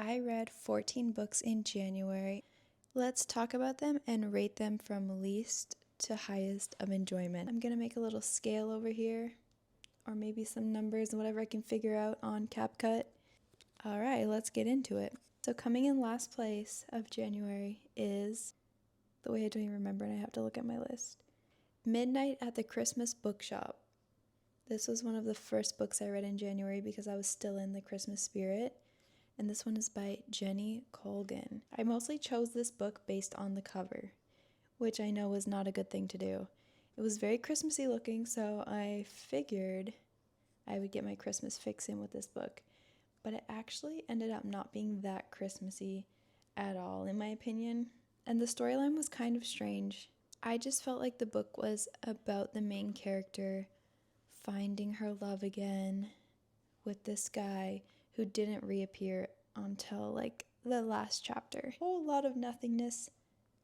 I read 14 books in January. Let's talk about them and rate them from least to highest of enjoyment. I'm gonna make a little scale over here, or maybe some numbers and whatever I can figure out on CapCut. All right, let's get into it. So coming in last place of January is, the way I don't even remember and I have to look at my list, Midnight at the Christmas Bookshop. This was one of the first books I read in January because I was still in the Christmas spirit. And this one is by Jenny Colgan. I mostly chose this book based on the cover, which I know was not a good thing to do. It was very Christmassy looking, so I figured I would get my Christmas fix in with this book. But it actually ended up not being that Christmassy at all, in my opinion. And the storyline was kind of strange. I just felt like the book was about the main character finding her love again with this guy who didn't reappear until like the last chapter. A whole lot of nothingness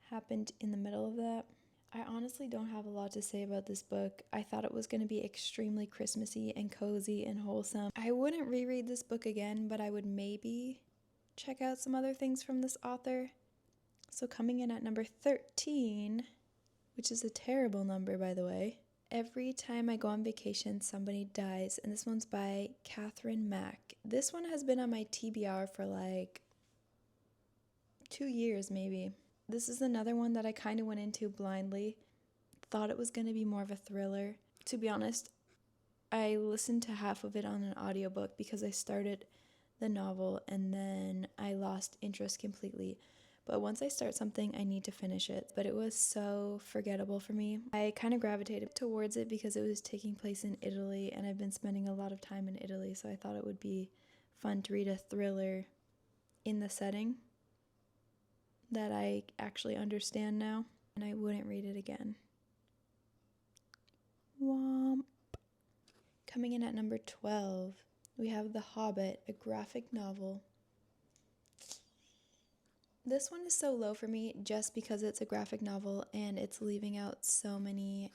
happened in the middle of that. I honestly don't have a lot to say about this book. I thought it was going to be extremely Christmassy and cozy and wholesome. I wouldn't reread this book again, but I would maybe check out some other things from this author. So coming in at number 13, which is a terrible number by the way, Every Time I Go on Vacation, Somebody Dies, and this one's by Catherine Mack. This one has been on my TBR for like 2 years maybe. This is another one that I kind of went into blindly. Thought it was going to be more of a thriller. To be honest, I listened to half of it on an audiobook because I started the novel and then I lost interest completely. But once I start something, I need to finish it. But it was so forgettable for me. I kind of gravitated towards it because it was taking place in Italy, and I've been spending a lot of time in Italy, so I thought it would be fun to read a thriller in the setting that I actually understand now, and I wouldn't read it again. Womp. Coming in at number 12, we have The Hobbit, a graphic novel. This one is so low for me just because it's a graphic novel and it's leaving out so many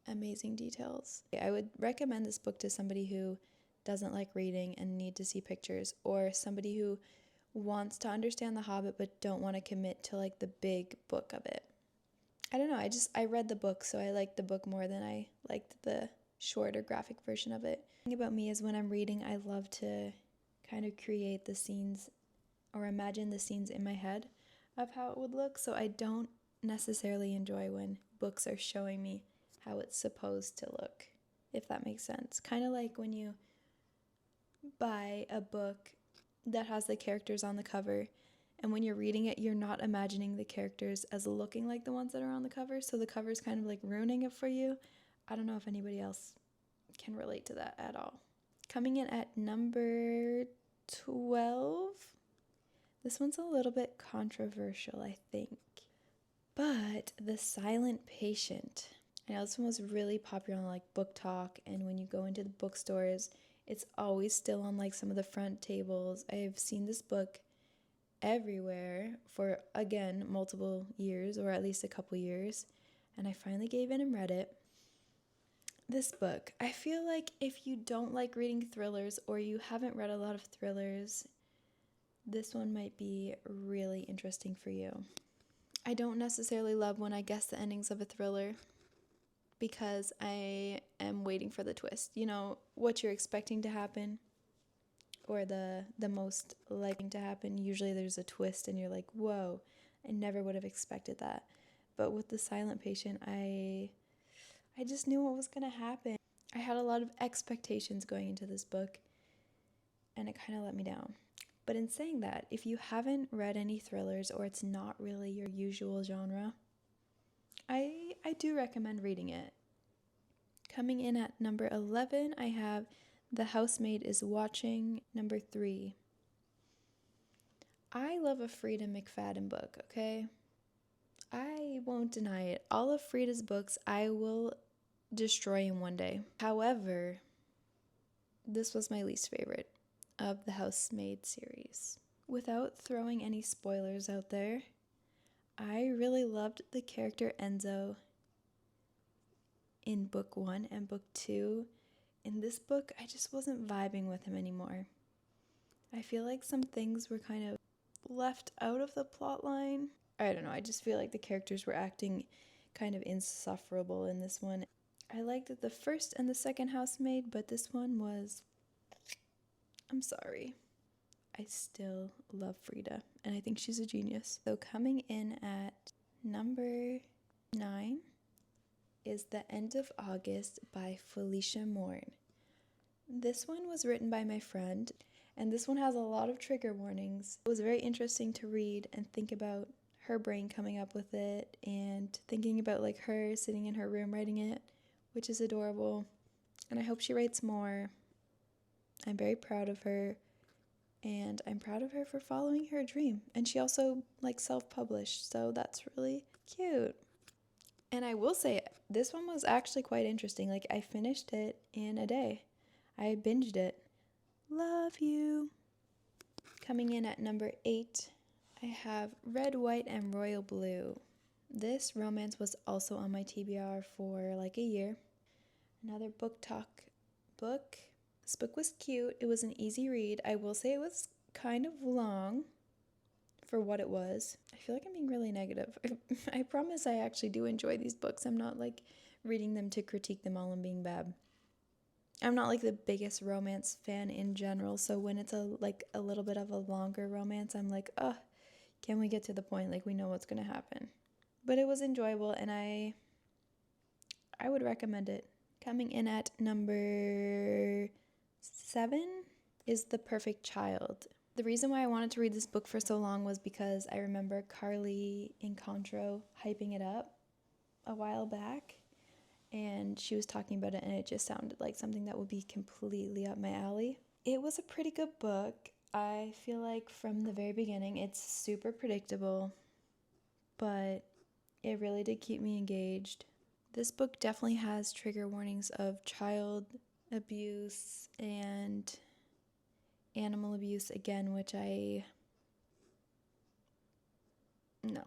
amazing details. I would recommend this book to somebody who doesn't like reading and need to see pictures, or somebody who wants to understand The Hobbit but don't want to commit to like the big book of it. I don't know, I read the book, so I liked the book more than I liked the shorter graphic version of it. The thing about me is when I'm reading, I love to kind of create the scenes or imagine the scenes in my head of how it would look, so I don't necessarily enjoy when books are showing me how it's supposed to look, if that makes sense. Kind of like when you buy a book that has the characters on the cover, and when you're reading it, you're not imagining the characters as looking like the ones that are on the cover, so the cover's kind of like ruining it for you. I don't know if anybody else can relate to that at all. Coming in at number 12, this one's a little bit controversial, I think. But The Silent Patient. I know this one was really popular on like Book Talk, and when you go into the bookstores, it's always still on like some of the front tables. I've seen this book everywhere for, again, multiple years, or at least a couple years, and I finally gave in and read it. This book, I feel like if you don't like reading thrillers or you haven't read a lot of thrillers, this one might be really interesting for you. I don't necessarily love when I guess the endings of a thriller because I am waiting for the twist. You know, what you're expecting to happen or the most likely to happen. Usually there's a twist and you're like, whoa, I never would have expected that. But with The Silent Patient, I just knew what was going to happen. I had a lot of expectations going into this book and it kind of let me down. But in saying that, if you haven't read any thrillers or it's not really your usual genre, I do recommend reading it. Coming in at number 11, I have The Housemaid is Watching, number 3. I love a Frida McFadden book, okay? I won't deny it. All of Frida's books I will destroy in one day. However, this was my least favorite of the Housemaid series. Without throwing any spoilers out there, I really loved the character Enzo in book 1 and book 2. In this book, I just wasn't vibing with him anymore. I feel like some things were kind of left out of the plot line. I don't know, I just feel like the characters were acting kind of insufferable in this one. I liked the first and the second housemaid, but this one was... I'm sorry. I still love Frida, and I think she's a genius. So coming in at number 9 is The End of August by Felicia Morn. This one was written by my friend, and this one has a lot of trigger warnings. It was very interesting to read and think about her brain coming up with it, and thinking about like her sitting in her room writing it, which is adorable. And I hope she writes more. I'm very proud of her, and I'm proud of her for following her dream. And she also like self-published, so that's really cute. And I will say, this one was actually quite interesting. Like, I finished it in a day. I binged it. Love you. Coming in at number 8, I have Red, White, and Royal Blue. This romance was also on my TBR for like a year. Another book talk book. This book was cute. It was an easy read. I will say it was kind of long for what it was. I feel like I'm being really negative. I promise I actually do enjoy these books. I'm not like reading them to critique them all and being bad. I'm not like the biggest romance fan in general, so when it's a little bit of a longer romance, I'm like, can we get to the point? Like, we know what's gonna happen. But it was enjoyable, and I would recommend it. Coming in at number 7 is The Perfect Child. The reason why I wanted to read this book for so long was because I remember Carly Incontro hyping it up a while back, and she was talking about it, and it just sounded like something that would be completely up my alley. It was a pretty good book. I feel like from the very beginning, it's super predictable, but it really did keep me engaged. This book definitely has trigger warnings of child abuse and animal abuse again, which no.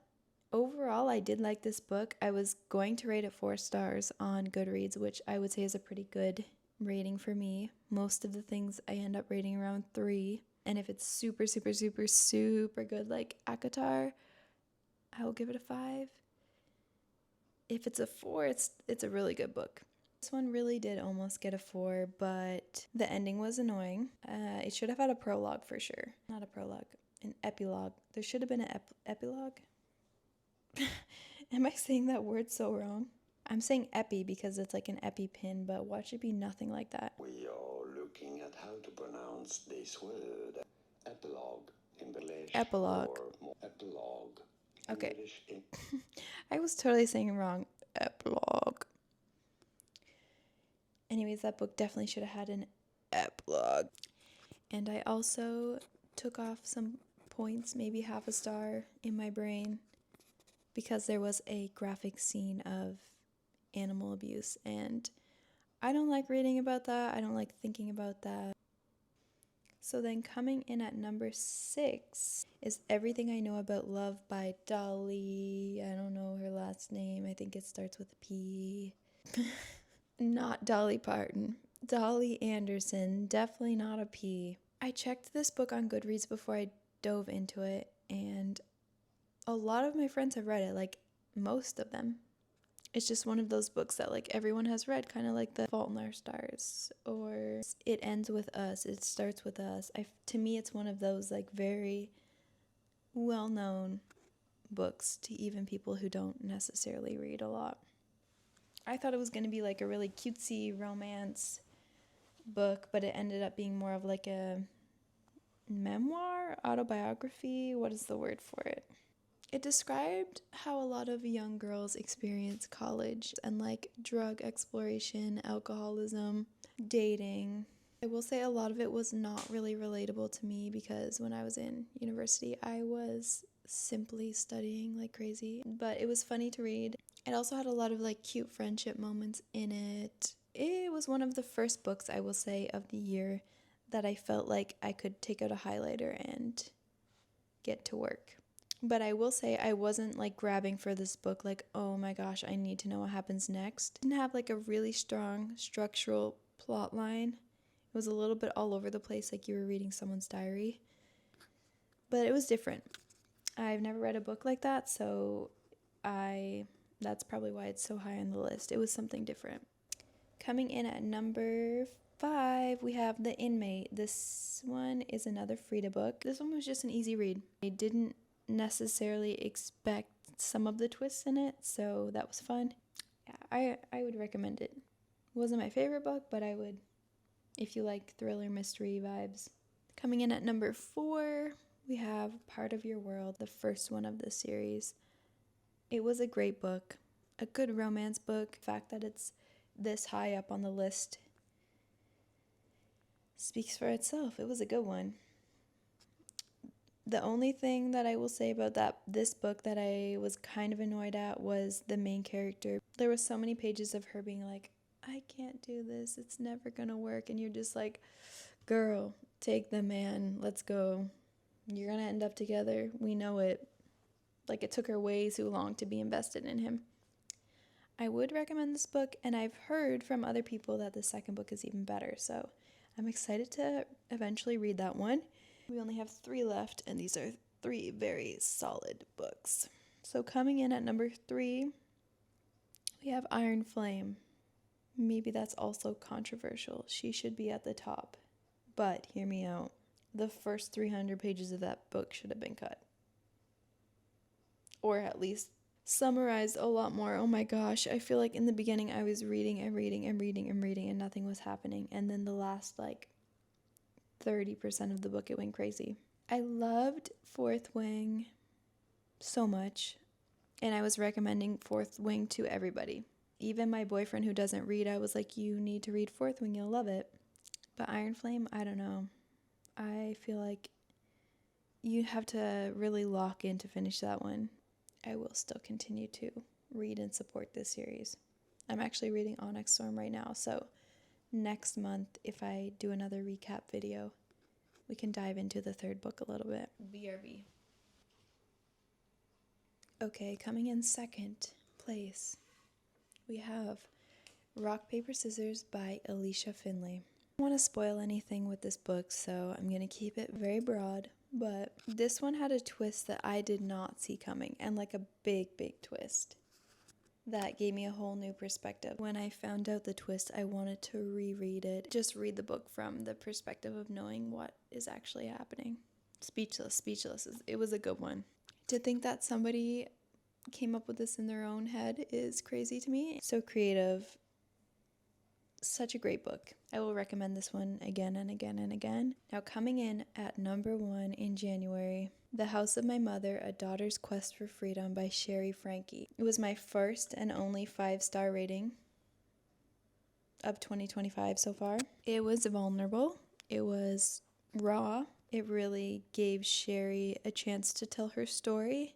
Overall, I did like this book. I was going to rate it 4 stars on Goodreads, which I would say is a pretty good rating for me. Most of the things I end up rating around 3. And if it's super, super, super, super good, like ACOTAR, I will give it a 5. If it's a 4, it's a really good book. This one really did almost get a 4, but the ending was annoying. It should have had a prologue for sure. Not a prologue, an epilogue. There should have been an epilogue. Am I saying that word so wrong? I'm saying epi because it's like an EpiPen, but watch it be nothing like that. We are looking at how to pronounce this word. Epilogue in English. Epilogue. Or epilogue. Okay. English in I was totally saying it wrong. Epilogue. Anyways, that book definitely should have had an epilogue. And I also took off some points, maybe half a star in my brain, because there was a graphic scene of animal abuse, and I don't like reading about that. I don't like thinking about that. So then coming in at number 6 is Everything I Know About Love by Dolly. I don't know her last name. I think it starts with a P. Not Dolly Parton. Dolly Anderson. Definitely not a P. I checked this book on Goodreads before I dove into it, and a lot of my friends have read it, like most of them. It's just one of those books that like everyone has read, kind of like The Fault in Our Stars, or It Ends With Us, It Starts With Us. To me, it's one of those like very well-known books to even people who don't necessarily read a lot. I thought it was going to be like a really cutesy romance book, but it ended up being more of like a memoir, autobiography. What is the word for it? It described how a lot of young girls experience college and like drug exploration, alcoholism, dating. I will say a lot of it was not really relatable to me because when I was in university, I was simply studying like crazy. But it was funny to read. It also had a lot of like cute friendship moments in it. It was one of the first books, I will say, of the year that I felt like I could take out a highlighter and get to work. But I will say I wasn't like grabbing for this book like, oh my gosh, I need to know what happens next. It didn't have like a really strong structural plot line. It was a little bit all over the place, like you were reading someone's diary. But it was different. I've never read a book like that, so that's probably why it's so high on the list. It was something different. Coming in at number 5, we have The Inmate. This one is another Frida book. This one was just an easy read. I didn't necessarily expect some of the twists in it, so that was fun. Yeah, I would recommend it. It wasn't my favorite book, but I would if you like thriller mystery vibes. Coming in at number 4, we have Part of Your World, the first one of this series. It was a great book, a good romance book. The fact that it's this high up on the list speaks for itself. It was a good one. The only thing that I will say about this book that I was kind of annoyed at was the main character. There was so many pages of her being like, I can't do this, it's never gonna work, and you're just like, girl, take the man, let's go. You're gonna end up together, we know it. Like, it took her way too long to be invested in him. I would recommend this book, and I've heard from other people that the second book is even better, so I'm excited to eventually read that one. We only have 3 left, and these are 3 very solid books. So coming in at number 3, we have Iron Flame. Maybe that's also controversial. She should be at the top. But hear me out. The first 300 pages of that book should have been cut. Or at least summarized a lot more. Oh my gosh, I feel like in the beginning I was reading and nothing was happening. And then the last 30% of the book, it went crazy. I loved Fourth Wing so much, and I was recommending Fourth Wing to everybody. Even my boyfriend who doesn't read, I was like, you need to read Fourth Wing, you'll love it. But Iron Flame, I don't know. I feel like you have to really lock in to finish that one. I will still continue to read and support this series. I'm actually reading Onyx Storm right now, so next month, if I do another recap video, we can dive into the 3rd book a little bit. BRB. Okay, coming in 2nd place, we have Rock, Paper, Scissors by ALICIA FEENLEY. I don't want to spoil anything with this book, so I'm going to keep it very broad, but this one had a twist that I did not see coming, and a big twist. That gave me a whole new perspective. When I found out the twist, I wanted to reread it. Just read the book from the perspective of knowing what is actually happening. Speechless. It was a good one. To think that somebody came up with this in their own head is crazy to me. So creative. Such a great book. I will recommend this one again and again and again. Now, coming in at number 1 in January, The House of My Mother, A Daughter's Quest for Freedom by Sherry Frankie. It was my first and only 5-star rating of 2025 so far. It was vulnerable. It was raw. It really gave Sherry a chance to tell her story.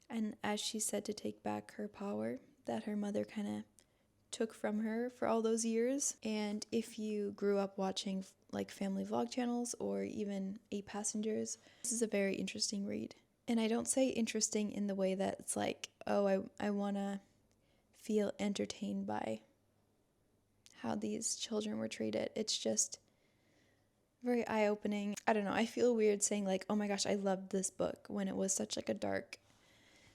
And as she said, to take back her power that her mother kind of took from her for all those years. And if you grew up watching family vlog channels or even 8 Passengers, this is a very interesting read. And I don't say interesting in the way that it's I want to feel entertained by how these children were treated. It's just very eye-opening. I don't know, I feel weird saying oh my gosh, I loved this book when it was such a dark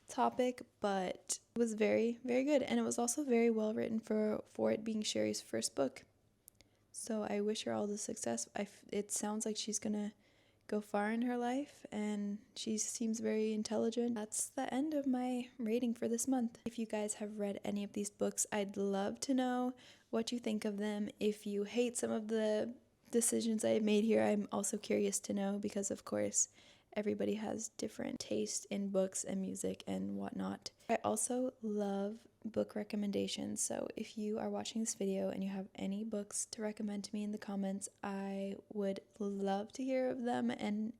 topic, but it was very good, and it was also very well written for it being Sherry's first book. So I wish her all the success. It sounds like she's gonna go far in her life, and she seems very intelligent. That's the end of my rating for this month. If you guys have read any of these books, I'd love to know what you think of them. If you hate some of the decisions I've made here, I'm also curious to know, because of course everybody has different taste in books and music and whatnot. I also love book recommendations, so if you are watching this video and you have any books to recommend to me in the comments, I would love to hear of them and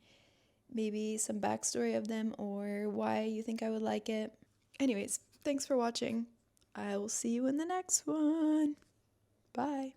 maybe some backstory of them or why you think I would like it. Anyways, thanks for watching. I will see you in the next one. Bye.